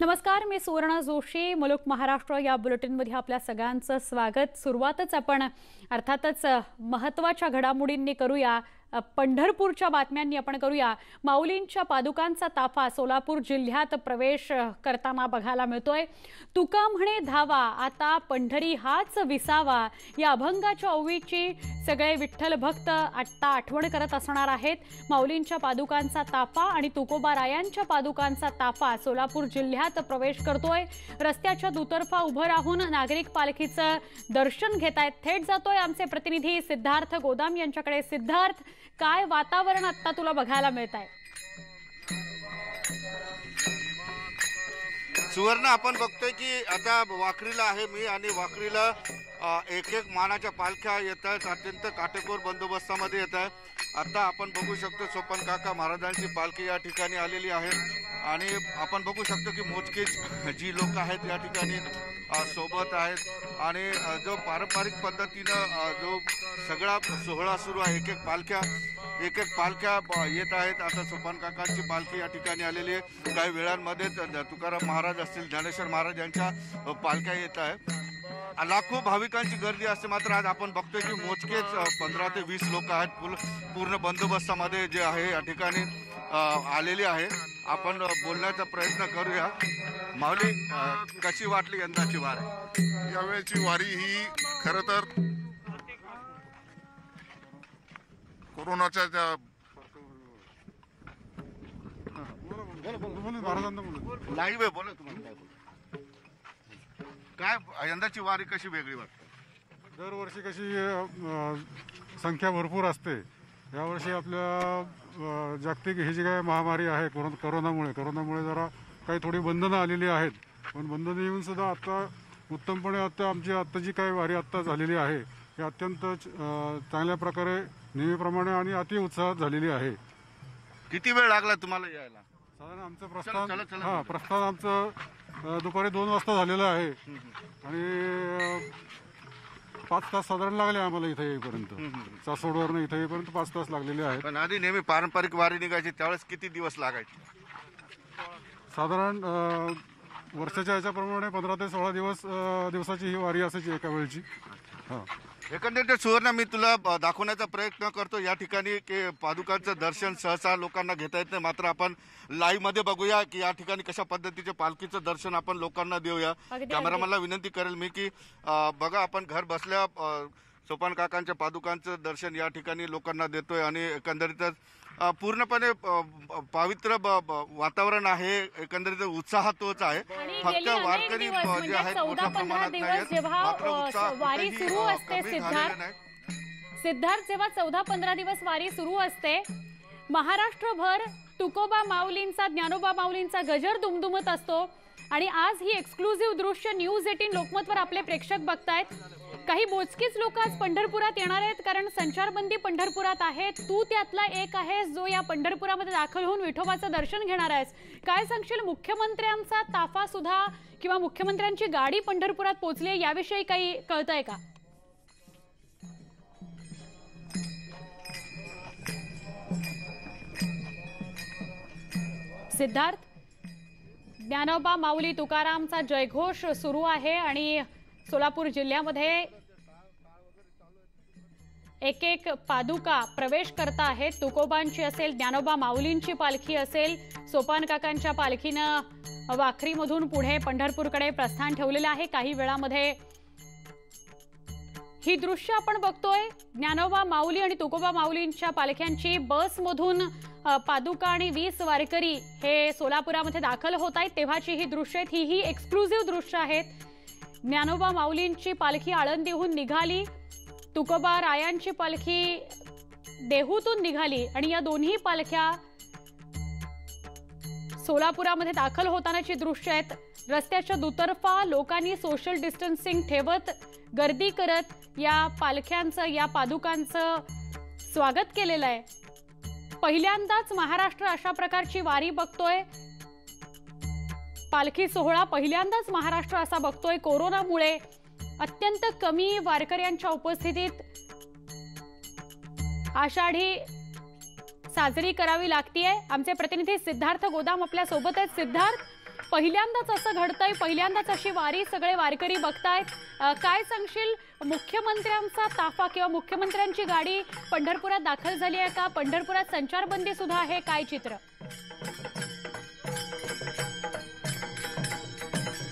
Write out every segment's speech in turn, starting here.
नमस्कार, मी सुवर्णा जोशी. मुलुक महाराष्ट्र या बुलेटिनमध्ये आपल्या सगळ्यांचं स्वागत. सुरुवातच आपण अर्थातच महत्त्वाच्या घडामोडींनी करूया. पंढरपूरच्या बातम्यांनी आपण करूया. माऊलींच्या पादुकांचा ताफा सोलापूर जिल्ह्यात प्रवेश करताना बघायला मिळतोय. तुका म्हणे धावा आता पंढरी हाच विसावा या अभंगाच्या ओवीची सगळे विठ्ठल भक्त आता आठवण करत असणार आहेत. माऊलींच्या पादुकांचा ताफा आणि तुकोबारायांच्या पादुकांचा ताफा सोलापूर जिल्ह्यात प्रवेश करतोय. रस्त्याच्या दुतर्फा उभं राहून नागरिक पालखीचं दर्शन घेत आहेत. थेट जातोय आमचे प्रतिनिधी सिद्धार्थ गोदाम यांच्याकडे. सिद्धार्थ, काय वातावरण आता तुला बघायला मिळत आहे? सुवर्ण, आपण बघतोय की आता वाखरीला आहे मी आणि वाखरीला एक एक मानाच्या पालख्या येत आहेत. अत्यंत काटेकोर बंदोबस्तामध्ये येत आहे. आता आपण बघू शकतो सोपन काका महाराजांची पालखी या ठिकाणी आलेली आहे आणि आपण बघू शकतो की मोजकेच जी लोक आहेत या ठिकाणी सोबत आहेत आणि जो पारंपरिक पद्धतीनं जो सगळा सोहळा सुरू आहे. एक एक पालख्या येत आहेत. आता सोपान काकांची पालखी या ठिकाणी आलेली आहे. काही वेळांमध्ये तुकाराम महाराज असतील, ज्ञानेश्वर महाराज यांच्या पालख्या येत आहे. लाखो भाविकांची गर्दी असते. मात्र आज आपण बघतोय की मोजकेच 15 ते 20 लोक आहेत पूर्ण बंदोबस्तामध्ये जे आहे या ठिकाणी आलेले आहे. आपण बोलण्याचा प्रयत्न करूया. माऊली, कशी वाटली यंदाची वारी? यावेळची वारी ही खरं तर कोरोनाच्या लाईव्ह आहे, बोला तुम्हाला काय यंदाची वारी कशी वेगळी वाटते? दरवर्षी कशी संख्या भरपूर असते. यावर्षी आपल्या जागतिक ही जी काय महामारी आहे कोरोनामुळे जरा काही थोडी बंधनं आलेली आहेत. पण बंधनं येऊन सुद्धा आता उत्तमपणे आमची जी काही वारी आत्ता झालेली आहे ही अत्यंत चांगल्या प्रकारे नेहमीप्रमाणे आणि अति उत्साहात झालेली आहे. किती वेळ लागला तुम्हाला यायला? साधारण आमचं प्रस्थान आमचं दुपारी 2 वाजता झालेलं आहे आणि 5 तास साधारण लागले आम्हाला इथे येईपर्यंत. सासवडवरून इथे येईपर्यंत 5 तास लागलेले आहेत. पण आधी नेहमी पारंपरिक वारी निघायची त्यावेळेस किती दिवस लागायचे? साधारण वर्षाच्या याच्याप्रमाणे 15 ते 16 दिवसाची ही वारी असायची एका वेळची. हां, एकंदरीत सुवर्ण, मी तुला दाखवण्याचा प्रयत्न करतो या ठिकाणी की पादुकांचं दर्शन सहसा लोकांना घेता येत नाही. मात्र आपण लाईव्ह मध्ये बघूया की या ठिकाणी कशा पद्धतीचे पालखीचं दर्शन आपण लोकांना देऊया. कॅमेरामॅनला विनंती करेल मी की बघा, आपण घर बसल्या सोपान काकांच्या पादुकांचं दर्शन या ठिकाणी लोकांना देतोय आणि एकंदरीतच पूर्णपणे पवित्र वातावरण आहे. एकंदरीत उत्साह तोच आहे. फक्त वारकरी जे आहेत मोठ्या प्रमाणात नाहीत, मात्र उत्साह वारी सुरू असते. सिद्धार्थ, जेव्हा 14-15 दिवस वारी सुरू असते, महाराष्ट्रभर तुकोबा माऊलींचा, ज्ञानोबा माऊलींचा गजर दुमदुमत असतो. आणि आज ही एक्सक्लुझिव्ह दृश्य न्यूज 18 लोकमतवर आपले प्रेक्षक बघतायत. काही मोजकीच लोक आज पंढरपुरात येणार आहेत कारण संचारबंदी पंढरपुरात आहे. तू त्यातला एक आहेस जो या पंढरपुरामध्ये दाखल होऊन विठोबाचं दर्शन घेणार आहेस. काय सांगशील? मुख्यमंत्र्यांचा ताफा सुद्धा किंवा मुख्यमंत्र्यांची गाडी पंढरपुरात पोहोचली, याविषयी काही कळतंय का? सिद्धार्थ, ज्ञानोबा माऊली तुकारामचा जयघोष सुरू आहे आणि सोलापूर जिल्ह्यामध्ये एक एक पादुका प्रवेश करता आहेत. तुकोबांची असेल, ज्ञानोबा माऊलींची पालखी असेल, सोपान काकांच्या पालखीनं वाखरीमधून पुढे पंढरपूरकडे प्रस्थान ठेवलेलं आहे. काही वेळामध्ये ही दृश्य आपण बघतोय. ज्ञानोबा माऊली आणि तुकोबा माऊलींच्या पालख्यांची बसमधून पादुका आणि 20 वारकरी हे सोलापुरामध्ये दाखल होत आहेत तेव्हाची ही दृश्य आहेत. ही एक्सक्लुझिव्ह दृश्य आहेत. ज्ञानोबा माऊलींची पालखी आळंदीहून निघाली, तुकोबा रायांची पालखी देहूतून निघाली आणि या दोन्ही पालख्या सोलापुरामध्ये दाखल होतानाची दृश्य आहेत. रस्त्याच्या दुतर्फा लोकांनी सोशल डिस्टन्सिंग ठेवत, गर्दी करत या पालख्यांचं, या पादुकांचं स्वागत केलेलं आहे. पहिल्यांदाच महाराष्ट्र अशा प्रकारची वारी बघतोय. पालखी सोहळा पहिल्यांदाच महाराष्ट्र असा बघतोय. कोरोनामुळे अत्यंत कमी वारकऱ्यांच्या उपस्थितीत आषाढी साजरी करावी लागतीये. आमचे प्रतिनिधी सिद्धार्थ गोदाम आपल्या सोबत आहेत. सिद्धार्थ, पहिल्यांदाच असं घडतंय, पहिल्यांदाच अशी वारी सगळे वारकरी बघतायत. काय सांगशील, मुख्यमंत्र्यांचा ताफा किंवा मुख्यमंत्र्यांची गाडी पंढरपुरात दाखल झाली आहे का? पंढरपुरात संचारबंदी सुद्धा आहे, काय चित्र?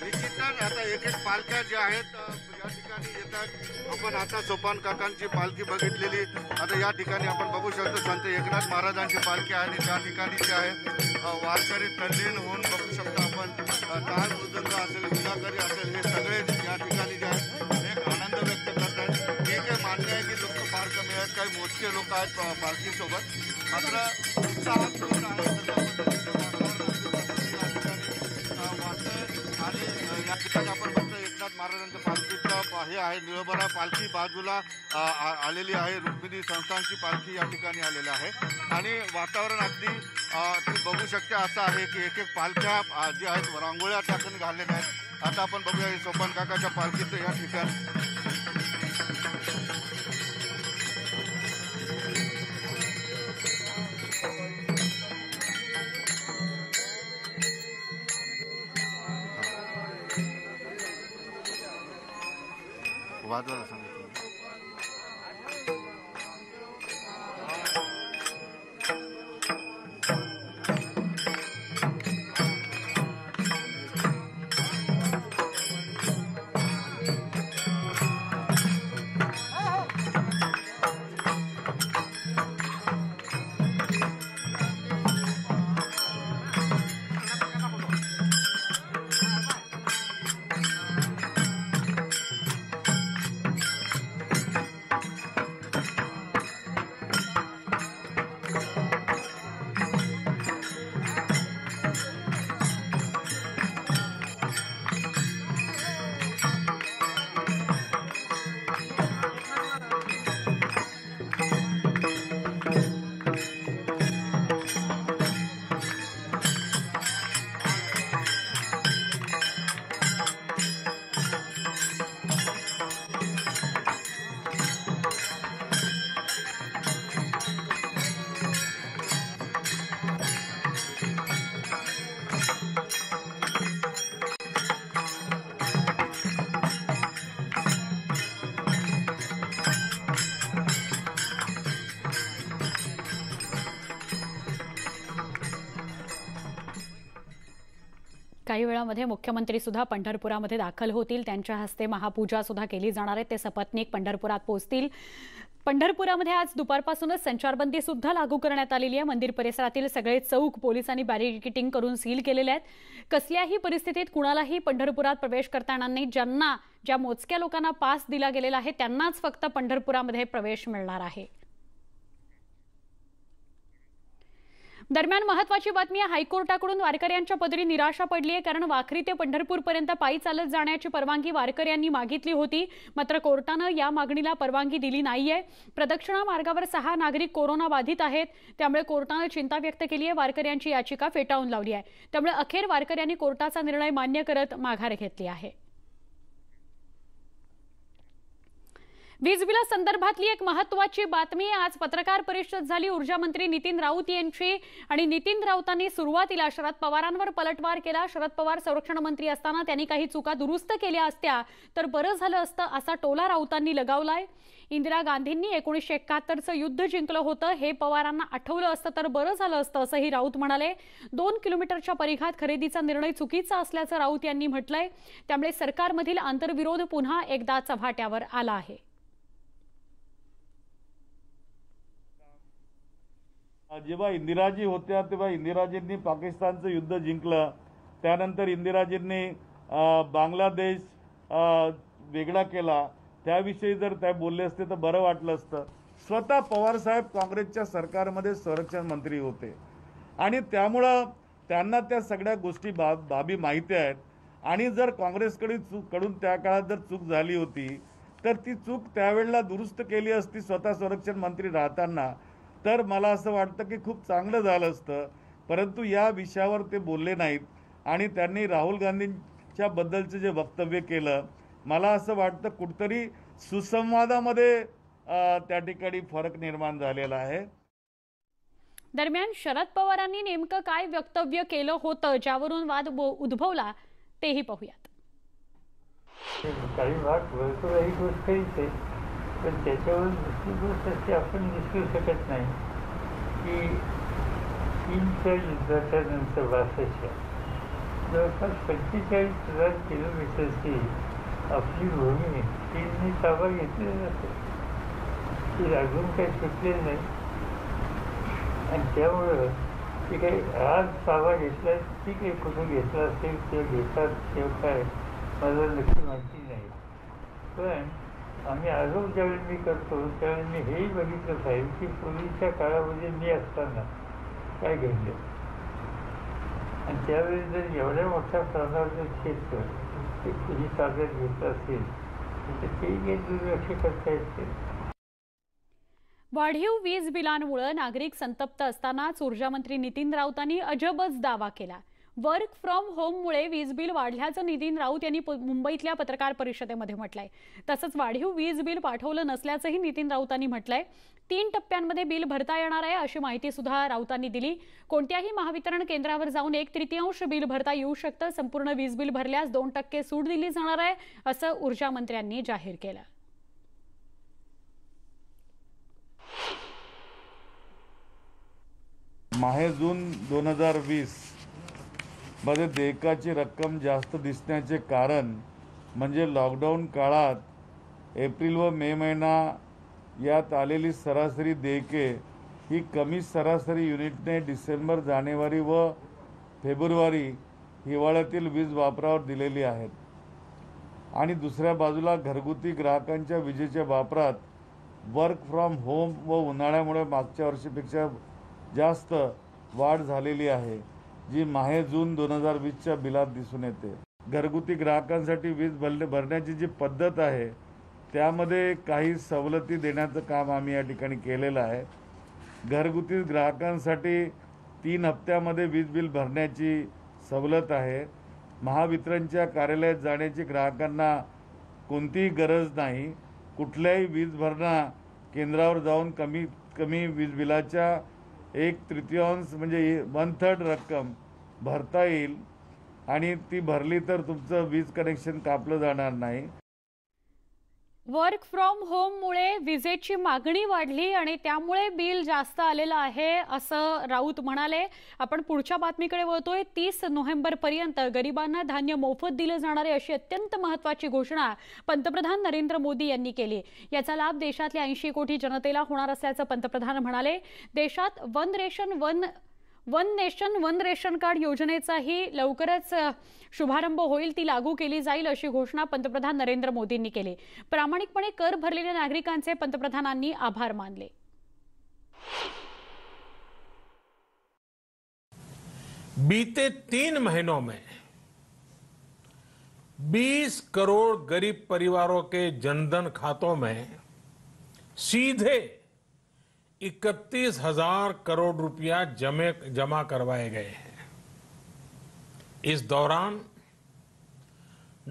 निश्चितच आता एक एक पालख्या ज्या आहेत या ठिकाणी येतात. आपण आता सोपान काकांची पालखी बघितलेली, आता या ठिकाणी आपण बघू शकतो संत एकनाथ महाराजांची पालखी आहे आणि त्या ठिकाणी जे आहे वारकरी तल्लीन होऊन बघू शकतो आपण. टाळ मृदंग असेल, विनाकरी असेल, हे सगळे या ठिकाणी जे आहे एक आनंद व्यक्त करतात. हे काही मान्य आहे की लोक फार कमी आहेत, काही मोजके लोक आहेत पालखीसोबत, मात्र उत्साहात लोक आहेत. आणि या ठिकाणी आपण बघतो एकनाथ महाराजांच्या पालखीचा हे आहे निळबरा पालखी बाजूला आलेली आहे. रुक्मिणी संस्थांची पालखी या ठिकाणी आलेली आहे आणि वातावरण अगदी तुम्ही बघू शकता असं आहे की एक एक पालख्या जी आहेत रांगोळ्या त्या ठिकाणी घाललेल्या आहेत. आता आपण बघूया सोपान काकाच्या पालखीचं या ठिकाणी वाजवायला सांगितलं. काही वेळामध्ये मुख्यमंत्री सुद्धा पंढरपुरामध्ये दाखल होतील. त्यांच्या हस्ते महापूजा सुद्धा केली जाणार आहे. ते सपत्नीक पंढरपुरात पोहोचतील. पंढरपुरामध्ये आज दुपारपासूनच संचारबंदी सुद्धा लागू करण्यात आलेली आहे. मंदिर परिसरातील सगळे चौक पोलिसांनी बॅरिकेडिंग करून सील केलेले आहेत. कसल्याही परिस्थितीत कुणालाही पंढरपुरात प्रवेश करता येणार नाही. ज्या मोजक्या लोकांना पास दिला गेलेला आहे त्यांनाच फक्त पंढरपुरामध्ये प्रवेश मिळणार आहे. दरम्यान महत्त्वाची बातमी आहे, हायकोर्टाकडून वारकऱ्यांच्या पदरी निराशा पडली आहे. कारण वाखरी ते पंढरपूरपर्यंत पायी चालत जाण्याची परवानगी वारकऱ्यांनी मागितली होती, मात्र कोर्टानं या मागणीला परवानगी दिली नाहीये. प्रदक्षिणा मार्गावर 6 नागरिक कोरोना बाधित आहेत, त्यामुळे कोर्टानं चिंता व्यक्त केली आहे. वारकऱ्यांची याचिका फेटाळून लावली आहे. त्यामुळे अखेर वारकऱ्यांनी कोर्टाचा निर्णय मान्य करत माघार घेतली आहे. वीज बिला संदर्भातली एक महत्त्वाची बातमी. आज पत्रकार परिषद झाली. ऊर्जा मंत्री नितीन राऊत यांची आणि नितीन राऊतांनी सुरुवातीला शरद पवारांवर पलटवार केला. शरद पवार संरक्षण मंत्री असताना त्यांनी काही चुका दुरुस्त केल्या असत्या तर बरं झालं असतं असा टोला राऊतांनी लगावलाय. इंदिरा गांधींनी 1971चं युद्ध जिंकलं होतं हे पवारांना आठवलं असतं तर बरं झालं असतं असंही राऊत म्हणाले. 2 किलोमीटरच्या परिघात खरेदीचा निर्णय चुकीचा असल्याचं राऊत यांनी म्हटलंय. त्यामुळे सरकारमधील आंतरविरोध पुन्हा एकदा चव्हाट्यावर आला आहे. जेव्हा इंदिराजी होत्या तेव्हा इंदिराजींनी पाकिस्तानचं युद्ध जिंकलं. त्यानंतर इंदिराजींनी बांगलादेश वेगळा केला. त्याविषयी जर त्या बोलले असते तर बरं वाटलं असतं. स्वतः पवारसाहेब काँग्रेसच्या सरकारमध्ये संरक्षण मंत्री होते आणि त्यामुळं त्यांना त्या सगळ्या गोष्टी बाबी माहिती आहेत. आणि जर काँग्रेसकडून त्या काळात जर चूक झाली होती तर ती चूक त्यावेळेला दुरुस्त केली असती स्वतः संरक्षण मंत्री राहताना, तर मला असं वाटतं की खूप चांगलं झालं असतं. परंतु या विषयावर ते बोलले नाहीत आणि त्यांनी राहुल गांधींच्या बद्दलचं जे वक्तव्य केलं, मला असं वाटतं कुठतरी सुसंवादामध्ये त्या ठिकाणी फरक निर्माण झालेला आहे. दरम्यान शरद पवारांनी नेमकं काय वक्तव्य केलं होतं ज्यावरून वाद उद्भवला तेही पाहूयात. काही भाग भरपूर ही गोष्ट आहे, पण त्याच्यावर दुसरी गोष्ट अशी आपण विसरू शकत नाही की चीनच्या युद्धाच्या नंतर 62 जवळपास 45,000 किलोमीटरची आपली भूमी चीनने ताबा घेतलेली असेल, ती अजून काही सुटलेली नाही. आणि त्यामुळं ती काही आज ताबा घेतला, ती काही कुठं घेतला असेल किंवा घेतात किंवा काय मला नक्की माहिती नाही. पण आम्ही आरोप ज्यावेळी मी करतो त्यावेळी मी हेही बघितलं पाहिजे की पूर्वीच्या काळामध्ये मी असताना काय घडलं, आणि त्यावेळी जर एवढ्या मोठ्या प्रमाणाचं क्षेत्र ही ताब्यात घेतलं असेल तर तेही काही दुर्लक्ष करता येते. वाढीव वीज बिलांमुळे नागरिक संतप्त असतानाच ऊर्जामंत्री नितीन राऊतांनी अजबच दावा केला. वर्क फ्रॉम होममुळे वीज बिल वाढल्याचं नितीन राऊत यांनी मुंबईतल्या पत्रकार परिषदेमध्ये म्हटलंय. तसंच वाढीव वीज बिल पाठवलं नसल्याचंही नितीन राऊतांनी म्हटलंय. 3 टप्प्यांमध्ये बिल भरता येणार आहे अशी माहिती सुद्धा राऊतांनी दिली. कोणत्याही महावितरण केंद्रावर जाऊन 1/3 बिल भरता येऊ शकतं. संपूर्ण वीज बिल भरल्यास 2% सूट दिली जाणार आहे असं ऊर्जा मंत्र्यांनी जाहीर केलं. माहे-जून 2020 मध्ये देयकाची रक्कम जास्त दिसण्याचे कारण म्हणजे लॉकडाऊन काळात एप्रिल व मे महिना यात आलेली सरासरी देयके ही कमी सरासरी युनिटने डिसेंबर, जानेवारी व फेब्रुवारी हिवाळ्यातील वीज वापरावर दिलेली आहेत. आणि दुसऱ्या बाजूला घरगुती ग्राहकांच्या विजेच्या वापरात वर्क फ्रॉम होम व उन्हाळ्यामुळे मागच्या वर्षीपेक्षा जास्त वाढ झालेली आहे, जी माहे-जून 2020च्या बिलात दिसून येते. घरगुती ग्राहकांसाठी वीज भरण्याची जी पद्धत आहे त्यामध्ये काही सवलती देण्याचं काम आम्ही या ठिकाणी केलेलं आहे. घरगुती ग्राहकांसाठी 3 हप्त्यामध्ये वीज बिल भरण्याची सवलत आहे. महावितरणच्या कार्यालयात जाण्याची ग्राहकांना कोणतीही गरज नाही. कुठल्याही वीज भरणा केंद्रावर जाऊन कमीत कमी वीज बिलाच्या 1/3 म्हणजे 1/3 रक्कम भरता येईल आणि ती भरली तर तुमचं वीज कनेक्शन कापलं जाणार नाही. वर्क फ्रॉम होममुळे विजेची मागणी वाढली आणि त्यामुळे बिल जास्त आलेलं आहे असं राऊत म्हणाले. आपण पुढच्या बातमीकडे वळतोय. 30 नोव्हेंबरपर्यंत गरिबांना धान्य मोफत दिलं जाणार आहे अशी अत्यंत महत्त्वाची घोषणा पंतप्रधान नरेंद्र मोदी यांनी केली. याचा लाभ देशातल्या 80 कोटी जनतेला होणार असल्याचं पंतप्रधान म्हणाले. देशात one nation one ration card योजनेचाही लवकरच शुभारंभ होईल, ती लागू केली जाईल अशी घोषणा पंतप्रधान नरेंद्र मोदींनी केली. प्रामाणिकपणे कर भरलेल्या नागरिकांचे पंतप्रधानांनी आभार मानले. बीते 3 महीनों में 20 करोड़ गरीब परिवारों के जनधन खातों में सीधे 31,000 करोड़ रुपया जमा करवाए गए हैं. इस दौरान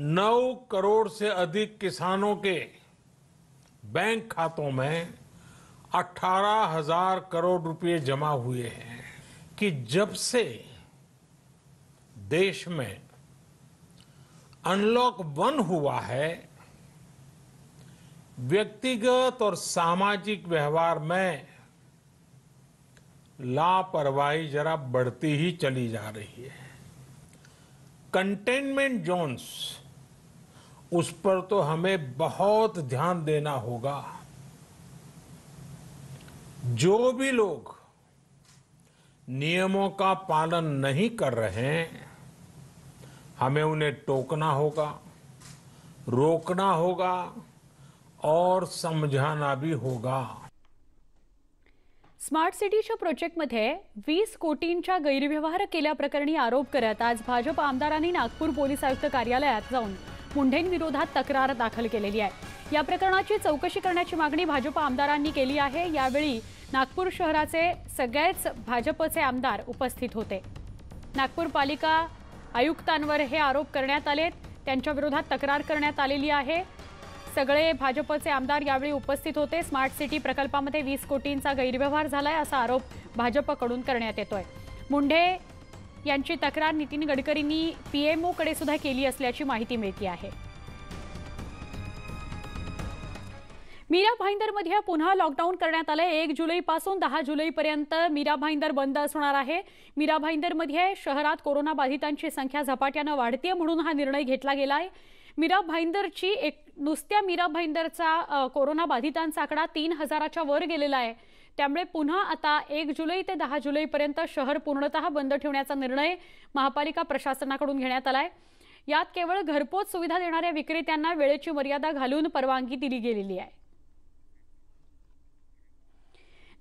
9 करोड़ से अधिक किसानों के बैंक खातों में 18,000 करोड़ रुपए जमा हुए हैं. कि जब से देश में अनलॉक 1 हुआ है, व्यक्तिगत और सामाजिक व्यवहार में लापरवाही जरा बढ़ती ही चली जा रही है. कंटेनमेंट जोन्स, उस पर तो हमें बहुत ध्यान देना होगा. जो भी लोग नियमों का पालन नहीं कर रहे हैं, हमें उन्हें टोकना होगा, रोकना होगा और समझाना भी होगा. स्मार्ट सिटीच्या प्रोजेक्टमध्ये 20 कोटींच्या गैरव्यवहार केल्याप्रकरणी आरोप करत आज भाजप आमदारांनी नागपूर पोलीस आयुक्त कार्यालयात जाऊन मुंढेंविरोधात तक्रार दाखल केलेली आहे. या प्रकरणाची चौकशी करण्याची मागणी भाजप आमदारांनी केली आहे. यावेळी नागपूर शहराचे सगळेच भाजपचे आमदार उपस्थित होते. नागपूर पालिका आयुक्तांवर हे आरोप करण्यात आले. त्यांच्या विरोधात तक्रार करण्यात आलेली आहे. सगळे भाजपचे आमदार यावेळी उपस्थित होते। स्मार्ट सिटी प्रकल्पामध्ये 20 कोटींचा गैरव्यवहार झालाय असा आरोप भाजपकडून करण्यात येतोय। मुंढे यांची तक्रार नितीन गडकरींनी पीएमओ कडे सुद्धा केली असल्याची माहिती मिळते आहे। मीरा भाईंदरमध्ये पुन्हा लॉकडाऊन करण्यात आले। 1 जुलैपासून 10 जुलैपर्यंत मीरा भाईंदर बंद असणार आहे। मीरा भाईंदरमध्ये शहरात कोरोना बाधितांची संख्या झपाट्याने वाढते म्हणून हा निर्णय घेतला गेलाय। मीरा भाईंदरची नुसत्या मीरा भाईंदरचा कोरोना बाधितांचा आकडा 3000च्या वर गेलेला आहे। त्यामुळे पुन्हा आता 1 जुलै ते 10 जुलैपर्यंत शहर पूर्णतः बंद ठेवण्याचा निर्णय महापालिका प्रशासनाकडून घेण्यात आलाय। यात केवळ घरपोच सुविधा देणाऱ्या विक्रेत्यांना वेळेची मर्यादा घालून परवानगी दिली गेलेली आहे।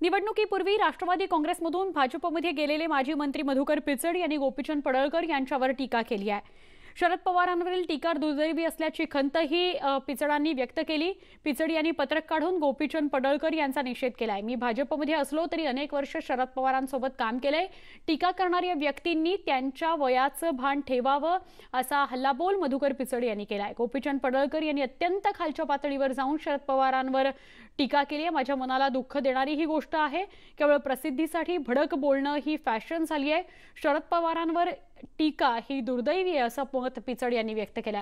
निवडणुकीपूर्वी राष्ट्रवादी काँग्रेसमधून भाजपमध्ये गेलेले माजी मंत्री मधुकर पिचड यांनी गोपीचंद पडळकर यांच्यावर टीका केली आहे। शरद पवारांवरील टीका दुर्दैवी असल्याची खंतही पिचडांनी व्यक्त केली। पिचड यांनी पत्रक काढून गोपीचंद पडळकर यांचा निषेध केलाय। मी भाजपमध्ये असलो तरी अनेक वर्ष शरद पवारांसोबत काम केलंय। टीका करणाऱ्या व्यक्तींनी त्यांच्या वयाचं भान ठेवावं असा हल्लाबोल मधुकर पिचड यांनी केलाय। गोपीचंद पडळकर यांनी अत्यंत खालच्या पातळीवर जाऊन शरद पवारांवर टीका केली आहे। माझ्या मनाला दुःख देणारी ही गोष्ट आहे। केवळ प्रसिद्धीसाठी भडक बोलणं ही फॅशन झाली आहे। शरद पवारांवर टीका ही दुर्दैवी आहे असं मत पिचड यांनी व्यक्त केलं।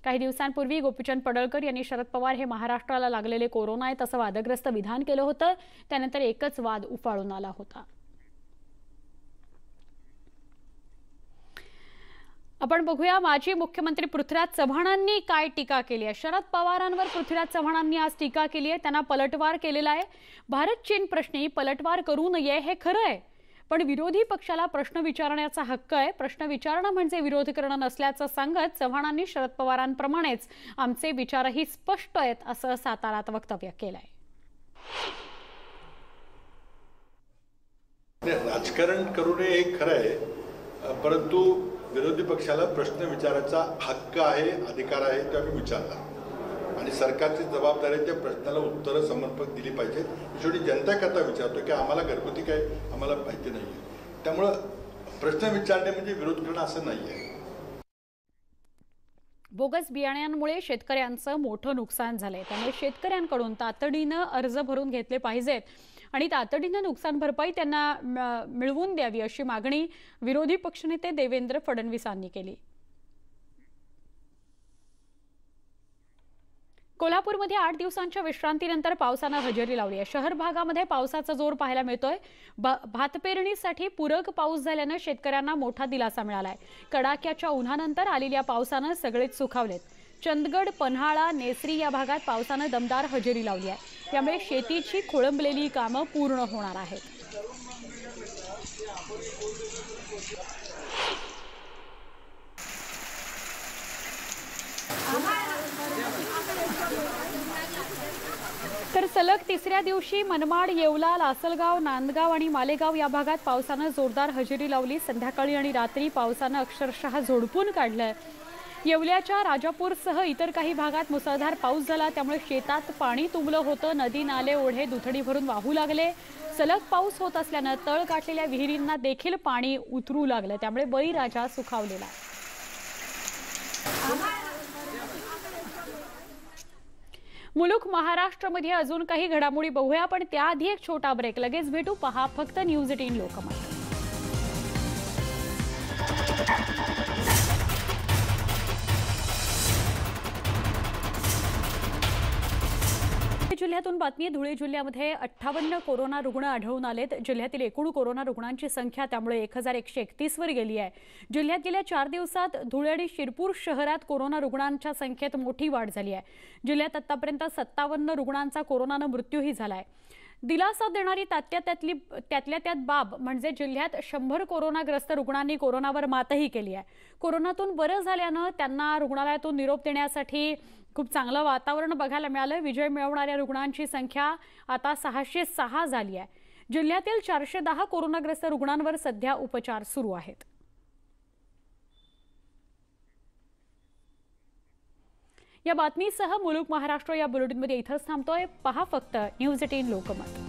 काही दिवसांपूर्वी गोपीचंद पडळकर यांनी शरद पवार हे महाराष्ट्राला लागलेले कोरोना आहेत असं वादग्रस्त विधान केलं होतं। त्यानंतर एकच वाद उफाळून आला होता। आपण बघूया माजी मुख्यमंत्री पृथ्वीराज चव्हाणांनी काय टीका केली आहे। शरद पवारांवर पृथ्वीराज चव्हाणांनी आज टीका केली आहे। त्यांना पलटवार केलेला आहे। भारत चीन प्रश्नी पलटवार करू नये हे खरं आहे, पण विरोधी पक्षाला प्रश्न विचारण्याचा हक्क आहे। प्रश्न विचारणं म्हणजे विरोध करणं नसल्याचं सांगत चव्हाणांनी शरद पवारांप्रमाणेच आमचे विचारही स्पष्ट आहेत असं सातारात वक्तव्य केलंय। राजकारण करू नये हे खरं आहे, परंतु विरोधी पक्षाला प्रश्न विचारायचा हक्क आहे, अधिकार आहे, तो आम्ही विचारला आणि सरकारची जबाबदारी त्या प्रश्नाला उत्तरं समर्पक दिली पाहिजेत। शेवटी जनता करता विचारतो की आम्हाला घरगुती काय आम्हाला माहिती नाही आहे, त्यामुळं प्रश्न विचारणे म्हणजे विरोध करणं असं नाही आहे। बोगस बियाण्यांमुळे शेतकऱ्यांचं मोठं नुकसान झालंय। त्यामुळे शेतकऱ्यांकडून तातडीनं अर्ज भरून घेतले पाहिजेत आणि तातडीनं नुकसान भरपाई त्यांना मिळवून द्यावी अशी मागणी विरोधी पक्षनेते देवेंद्र फडणवीसांनी केली। कोल्हापूरमध्ये 8 दिवसांच्या विश्रांतीनंतर पावसानं हजेरी लावली आहे। शहर भागामध्ये पावसाचा जोर पाहायला मिळतोय। भात पेरणीसाठी पूरक पाऊस झाल्यानं शेतकऱ्यांना मोठा दिलासा मिळालाय। कडाक्याच्या उन्हानंतर आलेल्या पावसानं सगळेच सुखावलेत। चंदगड, पन्हाळा, नेसरी या भागात पावसानं दमदार हजेरी लावली आहे। त्यामुळे शेतीची खोळंबलेली कामं पूर्ण होणार आहेत। तर सलग तिसऱ्या दिवशी मनमाड, येवला, लासलगाव, नांदगाव आणि मालेगाव या भागात पावसानं जोरदार हजेरी लावली। संध्याकाळी आणि रात्री पावसानं अक्षरशः झोडपून काढलं। येवल्याच्या राजापूरसह इतर काही भागात मुसळधार पाऊस झाला, त्यामुळे शेतात पाणी तुंबलं होतं। नदी, नाले, ओढे दुथडी भरून वाहू लागले। सलग पाऊस होत असल्यानं तळ गाठलेल्या विहिरींना देखील पाणी उतरू लागलं, त्यामुळे बळीराजा सुखावलेला। मुलुक महाराष्ट्रामध्ये अजून काही घडामोडी बघूया, पण त्याआधी एक छोटा ब्रेक। लगेच भेटू, पहा फक्त न्यूज 18 लोकमत। जिल्ह्यातून बातमी। धुळे जिल्ह्यामध्ये 58 कोरोना रुग्ण आढळून आलेत। जिल्ह्यातील एकूण कोरोना रुग्णांची संख्या त्यामुळे 1131 वर गेली आहे। जिल्ह्यात गेल्या 4 दिवसात धुळे आणि शिरपूर शहरात कोरोना रुग्णांच्या संख्येत मोठी वाढ झाली आहे। जिल्ह्यात आतापर्यंत 57 रुग्णांचा कोरोनानं मृत्यूही झालाय। दिलासा देणारी त्यातल्या त्यात बाब म्हणजे जिल्ह्यात 100 कोरोनाग्रस्त रुग्णांनी कोरोनावर मातही केली आहे। कोरोनातून बरं झाल्यानं त्यांना रुग्णालयातून निरोप देण्यासाठी खूप चांगलं वातावरण बघायला मिळालं। विजय मिळवणाऱ्या रुग्णांची संख्या आता 606 झाली आहे। जिल्ह्यातील 410 कोरोनाग्रस्त रुग्णांवर सध्या उपचार सुरू आहेत। या बातमीसह मुलुक महाराष्ट्र या बुलेटिनमध्ये इथंच थांबतोय। पहा फक्त न्यूज 18 लोकमत।